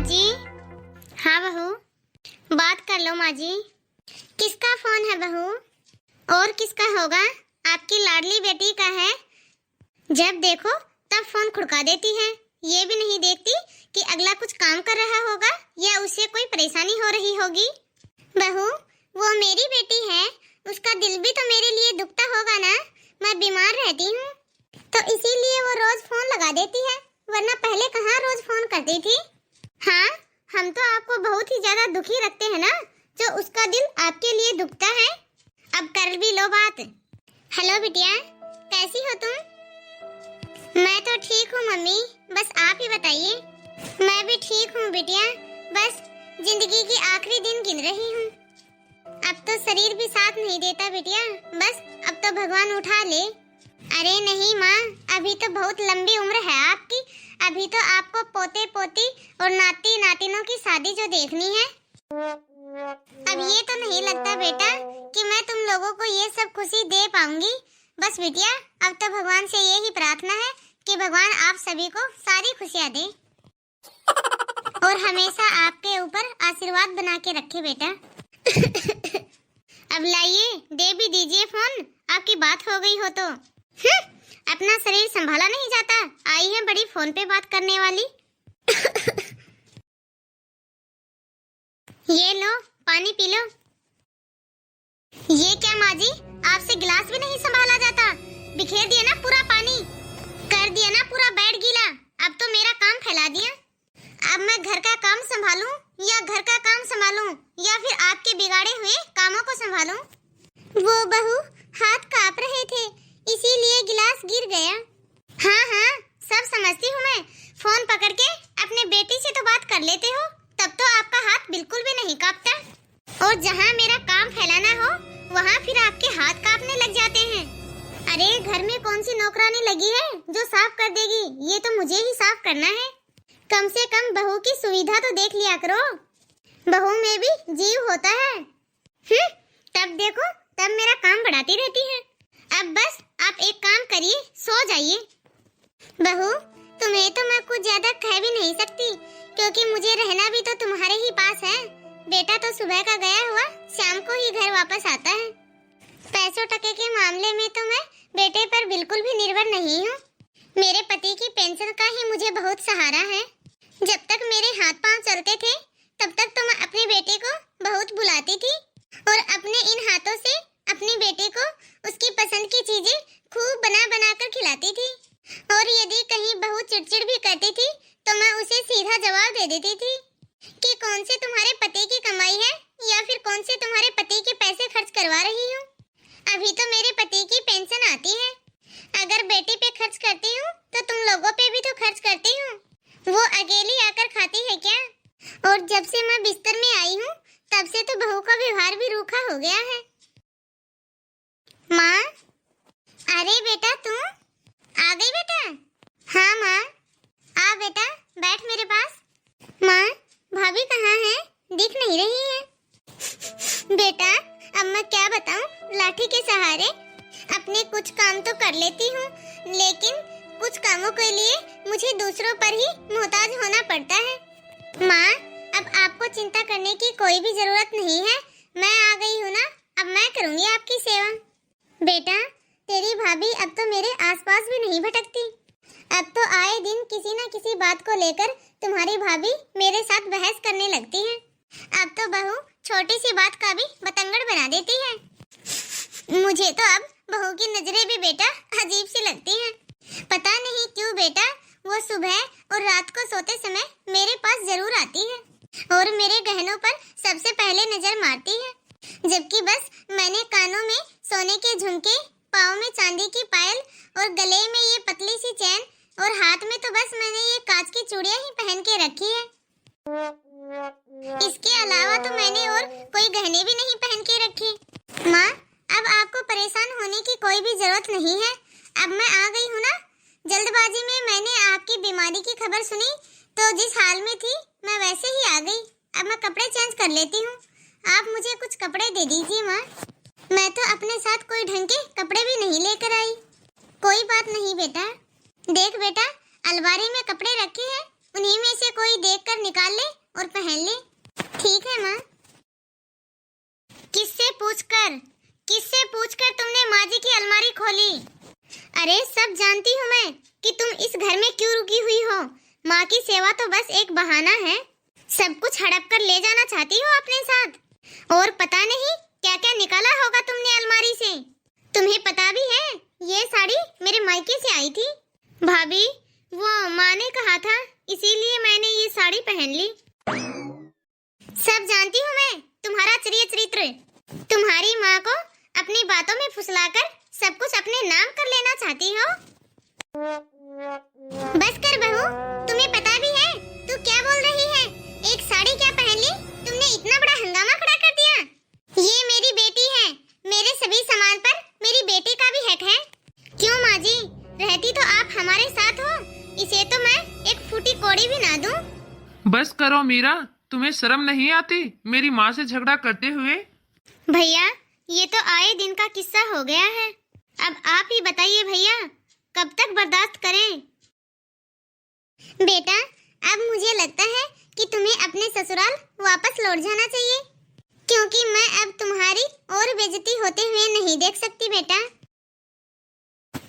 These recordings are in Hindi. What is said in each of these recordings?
जी। हाँ बहू, बात कर लो माँ जी। किसका फोन है बहू? और किसका होगा? आपकी लाडली बेटी का है। जब देखो तब फोन खुड़का देती है। ये भी नहीं देखती कि अगला कुछ काम कर रहा होगा या उसे कोई परेशानी हो रही होगी। बहू, वो मेरी बेटी है, उसका दिल भी तो मेरे लिए दुखता होगा ना। मैं बीमार रहती हूँ तो इसीलिए वो रोज फोन लगा देती है, वरना पहले कहाँ रोज फोन करती थी। हाँ, हम तो आपको बहुत ही ज्यादा दुखी रखते हैं ना, जो उसका दिल आपके लिए दुखता है। अब कर भी लो बात। हेलो बिटिया, कैसी हो तुम? मैं तो ठीक हूँ मम्मी, बस आप ही बताइए। मैं भी ठीक हूँ बिटिया, बस जिंदगी की आखिरी दिन गिन रही हूँ। अब तो शरीर भी साथ नहीं देता बिटिया, बस अब तो भगवान उठा ले। अरे नहीं माँ, अभी तो बहुत लंबी उम्र है आपकी। अभी तो आपको पोते पोती और नाती नातिनों की शादी जो देखनी है। अब ये तो नहीं लगता बेटा कि मैं तुम लोगों को ये सब खुशी दे पाऊंगी। बस बिटिया, अब तो भगवान से यही प्रार्थना है कि भगवान आप सभी को सारी खुशियाँ दे और हमेशा आपके ऊपर आशीर्वाद बना के रखे बेटा। अब लाइए, दे भी दीजिए फोन, आपकी बात हो गई हो तो। अपना शरीर संभाला नहीं जाता, आई है बड़ी फोन पे बात करने वाली। ये लो, पानी पी लो। ये क्या माँ जी, आपसे गिलास भी नहीं संभाला जाता। बिखेर दिया ना पूरा पानी, कर दिया ना पूरा बेड गीला। अब तो मेरा काम फैला दिया। अब मैं घर का काम संभालूं या घर का काम संभालूं या फिर आपके बिगाड़े हुए कामों को संभालूं? वो बहू हाथ कांप रहे थे, इसीलिए गिलास गिर गया। हाँ हाँ, सब समझती हूँ मैं। फोन पकड़ के अपने बेटी से तो बात कर लेते हो, तब तो आपका हाथ बिल्कुल भी नहीं कांपता। और जहाँ मेरा काम फैलाना हो वहाँ फिर आपके हाथ कांपने लग जाते हैं। अरे घर में कौन सी नौकरानी लगी है जो साफ कर देगी? ये तो मुझे ही साफ करना है। कम से कम बहू की सुविधा तो देख लिया करो। बहू में भी जीव होता है। तब देखो, तब मेरा काम बढ़ाती रहती है। अब बस आप एक काम करिए, सो जाइए। बहू, तुम्हें तो मैं कुछ ज्यादा कह भी नहीं सकती, क्योंकि मुझे रहना भी तो तुम्हारे ही पास है। बेटा तो सुबह का गया हुआ शाम को ही घर वापस आता है। पैसों टके के मामले में तो मैं बेटे पर बिल्कुल भी निर्भर नहीं हूँ। मेरे पति की पेंशन का ही मुझे बहुत सहारा है। जब तक मेरे हाथ पांव चलते थे तब तक तो मैं अपने बेटे को बहुत बुलाती थी और अपने इन हाथों से अपनी बेटे को उसकी पसंद की चीजें खूब बना बना कर खिलाती थी। और यदि कहीं बहू चिड़चिड़ भी करती थी तो मैं उसे सीधा जवाब दे देती थी कि कौन से तुम्हारे पति की कमाई है या फिर कौन से तुम्हारे पति के पैसे खर्च करवा रही हूँ। अभी तो मेरे पति की पेंशन आती है, अगर बेटी पे खर्च करती हूँ तो तुम लोगों पे भी तो खर्च करती हूँ। वो अकेली आकर खाती है क्या? और जब से मैं बिस्तर में आई हूँ तब से तो बहू का व्यवहार भी रूखा हो गया है। माँ, अरे बेटा तू आ गई बेटा? हाँ माँ, आ बेटा बैठ मेरे पास। माँ, भाभी कहाँ है? दिख नहीं रही है। बेटा अब मैं क्या बताऊँ, लाठी के सहारे अपने कुछ काम तो कर लेती हूँ, लेकिन कुछ कामों के लिए मुझे दूसरों पर ही मोहताज होना पड़ता है। माँ, अब आपको चिंता करने की कोई भी जरूरत नहीं है, मैं आ गई हूँ ना, अब मैं करूँगी आपकी सेवा। बेटा, तेरी भाभी अब तो मेरे आसपास भी नहीं भटकती। अब तो आए दिन किसी न किसी बात को लेकर तुम्हारी भाभी मेरे साथ बहस करने लगती है। अब तो बहू छोटी सी बात का भी बतंगड़ बना देती है। मुझे तो अब बहू की नजरें भी बेटा अजीब सी लगती हैं। पता नहीं क्यों बेटा, वो सुबह और रात को सोते समय मेरे पास जरूर आती है और मेरे गहनों पर सबसे पहले नजर मारती है, जबकि बस मैंने कानों में सोने के झुमके, पाँव में चांदी की पायल और गले में ये पतली सी चैन और हाथ में तो बस मैंने ये कांच की चूड़ियां ही पहन के रखी है। इसके अलावा तो मैंने और कोई गहने भी नहीं पहन के रखे। माँ, अब आपको परेशान होने की कोई भी जरूरत नहीं है, अब मैं आ गई हूँ ना। जल्दबाजी में मैंने आपकी बीमारी की खबर सुनी तो जिस हाल में थी मैं वैसे ही आ गई। अब मैं कपड़े चेंज कर लेती हूँ, आप मुझे कुछ कपड़े दे दीजिए माँ। मैं तो अपने साथ कोई ढंग के कपड़े भी नहीं लेकर आई। कोई बात नहीं बेटा, देख बेटा अलमारी में कपड़े रखे हैं, उन्हीं में से कोई देखकर निकाल ले और पहन ले। ठीक है माँ। किससे पूछकर तुमने माँ जी की अलमारी खोली? अरे सब जानती हूँ मैं कि तुम इस घर में क्यों रुकी हुई हो। माँ की सेवा तो बस एक बहाना है। सब कुछ हड़प कर ले जाना चाहती हो अपने साथ, और पता नहीं क्या क्या निकाला होगा तुमने अलमारी से। तुम्हें पता भी है ये साड़ी मेरे मायके से आई थी। भाभी, वो माँ ने कहा था, इसीलिए मैंने ये साड़ी पहन ली। सब जानती हूँ मैं तुम्हारा चरित्र। तुम्हारी माँ को अपनी बातों में फुसलाकर सब कुछ अपने नाम कर लेना चाहती हो। बस कर बहू, तुम्हें पता भी है तू क्या बोल रही है। एक साड़ी क्या पहन ली तुमने, इतना बड़ा हंगामा खड़ा कर दिया। ये मेरी बेटी है, मेरे सभी सामान पर मेरी बेटी का भी हक है। क्यों माँ जी, रहती तो आप हमारे साथ हो, इसे तो मैं एक फूटी कौड़ी भी ना दूं। बस करो मीरा, तुम्हें शर्म नहीं आती मेरी माँ से झगड़ा करते हुए? भैया, ये तो आए दिन का किस्सा हो गया है। अब आप ही बताइए भैया, कब तक बर्दाश्त करें? बेटा, अब मुझे लगता है कि तुम्हें अपने ससुराल वापस लौट जाना चाहिए, क्योंकि मैं अब तुम्हारी और बेइज्जती होते हुए नहीं देख सकती बेटा।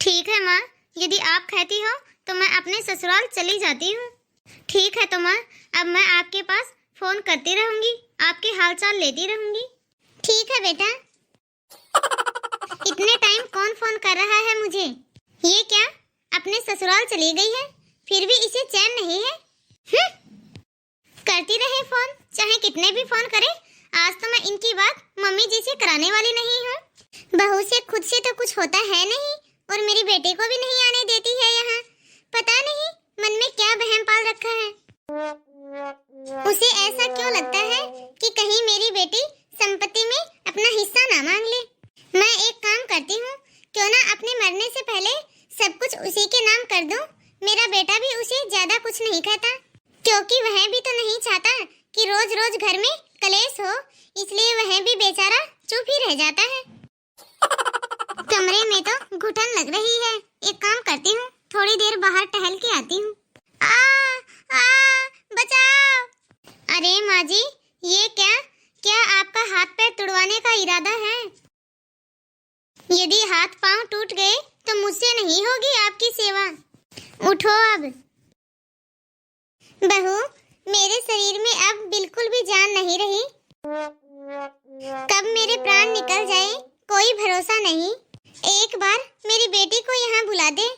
ठीक है माँ, यदि आप कहती हो तो मैं अपने ससुराल चली जाती हूँ। ठीक है तो माँ, अब मैं आपके पास फोन करती रहूंगी, आपके हालचाल लेती रहूंगी। ठीक है बेटा। इतने टाइम कौन फोन कर रहा है मुझे? ये क्या अपने ससुराल चली गई है, फिर भी इसे चैन नहीं है। करती रहे फोन, चाहे कितने भी फोन करे। आज तो मैं इनकी बात मम्मी जी से कराने वाली नहीं हूँ। बहू से खुद से तो कुछ होता है नहीं, और मेरी बेटी को भी नहीं आने देती है यहाँ। पता नहीं मन में क्या वहम पाल रखा है। उसे ऐसा क्यों लगता है कि कहीं मेरी बेटी संपत्ति में अपना हिस्सा ना मांग ले। मैं एक काम करती हूँ, क्यों ना अपने मरने से पहले सब कुछ उसी के नाम कर दूं। मेरा बेटा भी उसे ज्यादा कुछ नहीं कहता, क्योंकि वह भी तो नहीं चाहता कि रोज रोज घर में कलेश हो, इसलिए वह भी बेचारा चुप ही रह जाता है। कमरे में तो घुटन लग रही है। एक काम करती हूँ, थोड़ी देर बाहर टहल के आती हूँ। बचाओ! अरे माँ जी, ये क्या आपका हाथ पैर तुड़वाने का इरादा है? यदि हाथ पांव टूट गए तो मुझसे नहीं होगी आपकी सेवा। उठो अब। बहू, मेरे शरीर में अब बिल्कुल भी जान नहीं रही। कब मेरे प्राण निकल जाए कोई भरोसा नहीं। एक बार मेरी बेटी को यहाँ बुला दे।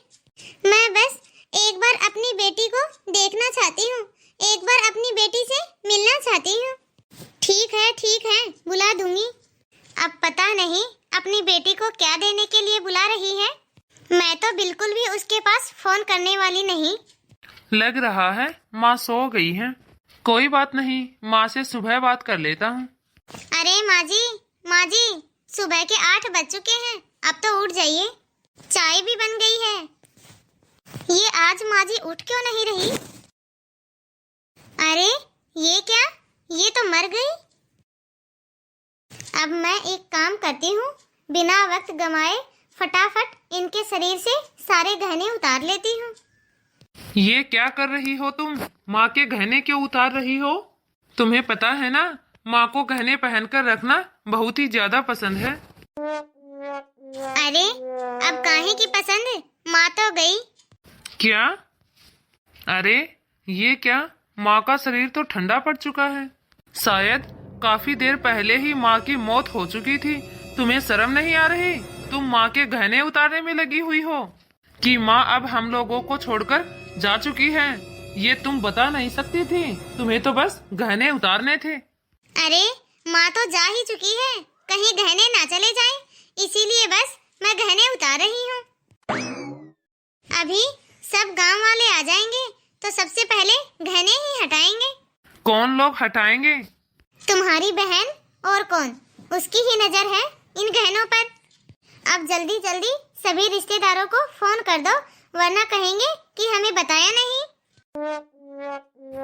मैं बस एक बार अपनी बेटी को देखना चाहती हूँ, एक बार अपनी बेटी से मिलना चाहती हूँ। ठीक है, बुला दूंगी। अब पता नहीं अपनी बेटी को क्या देने के लिए बुला रही है। मैं तो बिल्कुल भी उसके पास फोन करने वाली नहीं। लग रहा है माँ सो गई हैं। कोई बात नहीं, माँ से सुबह बात कर लेता हूँ। अरे माँ जी, सुबह के 8 बज चुके हैं, अब तो उठ जाइए। चाय भी बन गई है। ये आज माँ जी उठ क्यों नहीं रही? अरे ये क्या, ये तो मर गई। अब मैं एक काम करती हूँ, बिना वक्त गंवाए फटाफट इनके शरीर से सारे गहने उतार लेती हूँ। ये क्या कर रही हो तुम? माँ के गहने क्यों उतार रही हो? तुम्हें पता है ना, माँ को गहने पहनकर रखना बहुत ही ज्यादा पसंद है। अरे अब काहे की पसंद, माँ तो गई। क्या? अरे ये क्या, माँ का शरीर तो ठंडा पड़ चुका है। शायद काफी देर पहले ही माँ की मौत हो चुकी थी। तुम्हें शर्म नहीं आ रही? तुम माँ के गहने उतारने में लगी हुई हो कि माँ अब हम लोगों को छोड़कर जा चुकी है। ये तुम बता नहीं सकती थी? तुम्हें तो बस गहने उतारने थे। अरे माँ तो जा ही चुकी है, कहीं गहने ना चले जाएं, इसीलिए बस मैं गहने उतार रही हूँ। अभी सब गांव वाले आ जाएंगे तो सबसे पहले गहने ही हटाएंगे। कौन लोग हटाएंगे? तुम्हारी बहन, और कौन, उसकी ही नजर है इन गहनों पर। अब जल्दी जल्दी सभी रिश्तेदारों को फोन कर दो, वरना कहेंगे कि हमें बताया नहीं।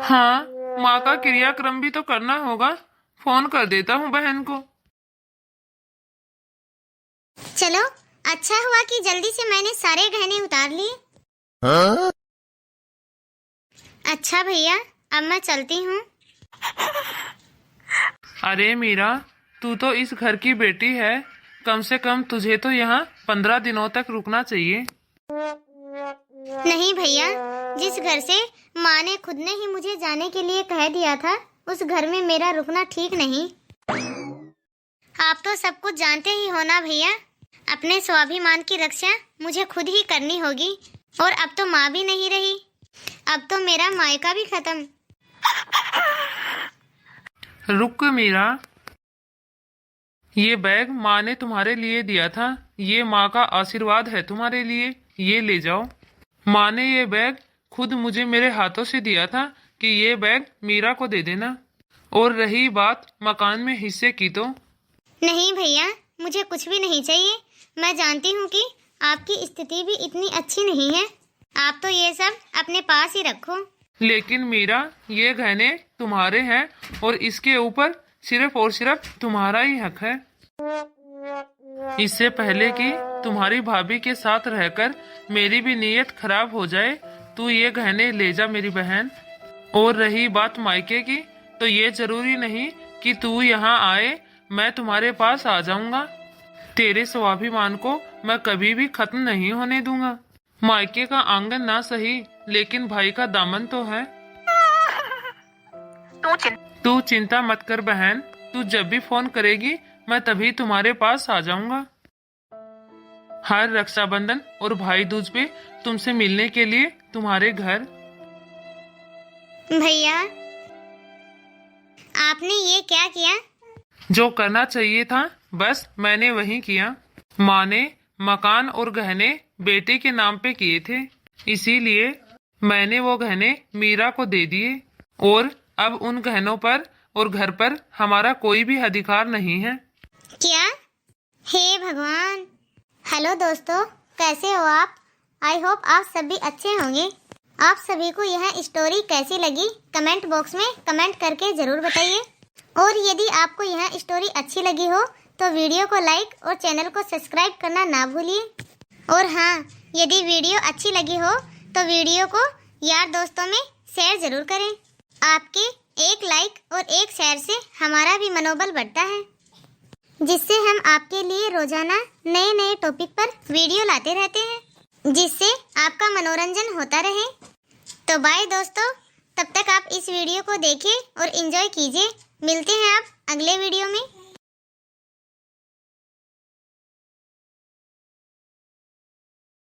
हाँ, माँ का क्रियाक्रम भी तो करना होगा। फोन कर देता हूँ बहन को। चलो, अच्छा हुआ कि जल्दी से मैंने सारे गहने उतार लिए। अच्छा भैया, अब मैं चलती हूँ। अरे मीरा, तू तो इस घर की बेटी है, कम से कम तुझे तो यहाँ 15 दिनों तक रुकना चाहिए। नहीं भैया, जिस घर से माँ ने खुद ने ही मुझे जाने के लिए कह दिया था, उस घर में मेरा रुकना ठीक नहीं। आप तो सब कुछ जानते ही हो ना भैया। अपने स्वाभिमान की रक्षा मुझे खुद ही करनी होगी। और अब तो माँ भी नहीं रही, अब तो मेरा मायका भी खत्म। रुक मीरा, ये बैग माँ ने तुम्हारे लिए दिया था, ये माँ का आशीर्वाद है तुम्हारे लिए, ये ले जाओ। माँ ने ये बैग खुद मुझे मेरे हाथों से दिया था कि ये बैग मीरा को दे देना। और रही बात मकान में हिस्से की तो नहीं भैया, मुझे कुछ भी नहीं चाहिए। मैं जानती हूँ कि आपकी स्थिति भी इतनी अच्छी नहीं है। आप तो ये सब अपने पास ही रखो। लेकिन मीरा, ये गहने तुम्हारे हैं और इसके ऊपर सिर्फ और सिर्फ तुम्हारा ही हक है। इससे पहले कि तुम्हारी भाभी के साथ रहकर मेरी भी नीयत खराब हो जाए, तू ये गहने ले जा मेरी बहन। और रही बात मायके की, तो ये जरूरी नहीं कि तू यहाँ आए मैं तुम्हारे पास आ जाऊंगा। तेरे स्वाभिमान को मैं कभी भी खत्म नहीं होने दूंगा। मायके का आंगन ना सही, लेकिन भाई का दामन तो है। तू चिंता मत कर बहन, तू जब भी फोन करेगी मैं तभी तुम्हारे पास आ जाऊंगा। हर रक्षाबंधन और भाई दूज पे तुमसे मिलने के लिए तुम्हारे घर। भैया, आपने ये क्या किया? जो करना चाहिए था बस मैंने वही किया। माँ ने मकान और गहने बेटे के नाम पे किए थे, इसीलिए मैंने वो गहने मीरा को दे दिए। और अब उन गहनों पर और घर पर हमारा कोई भी अधिकार नहीं है। क्या? हे भगवान। हेलो दोस्तों, कैसे हो आप? आई होप आप सभी अच्छे होंगे। आप सभी को यह स्टोरी कैसी लगी कमेंट बॉक्स में कमेंट करके जरूर बताइए। और यदि आपको यह स्टोरी अच्छी लगी हो तो वीडियो को लाइक और चैनल को सब्सक्राइब करना ना भूलिए। और हाँ, यदि वीडियो अच्छी लगी हो तो वीडियो को यार दोस्तों में शेयर जरूर करें। आपके एक लाइक और एक शेयर से हमारा भी मनोबल बढ़ता है, जिससे हम आपके लिए रोजाना नए नए टॉपिक पर वीडियो लाते रहते हैं, जिससे आपका मनोरंजन होता रहे। तो बाय दोस्तों, तब तक आप इस वीडियो को देखिए और एंजॉय कीजिए। मिलते हैं आप अगले वीडियो में।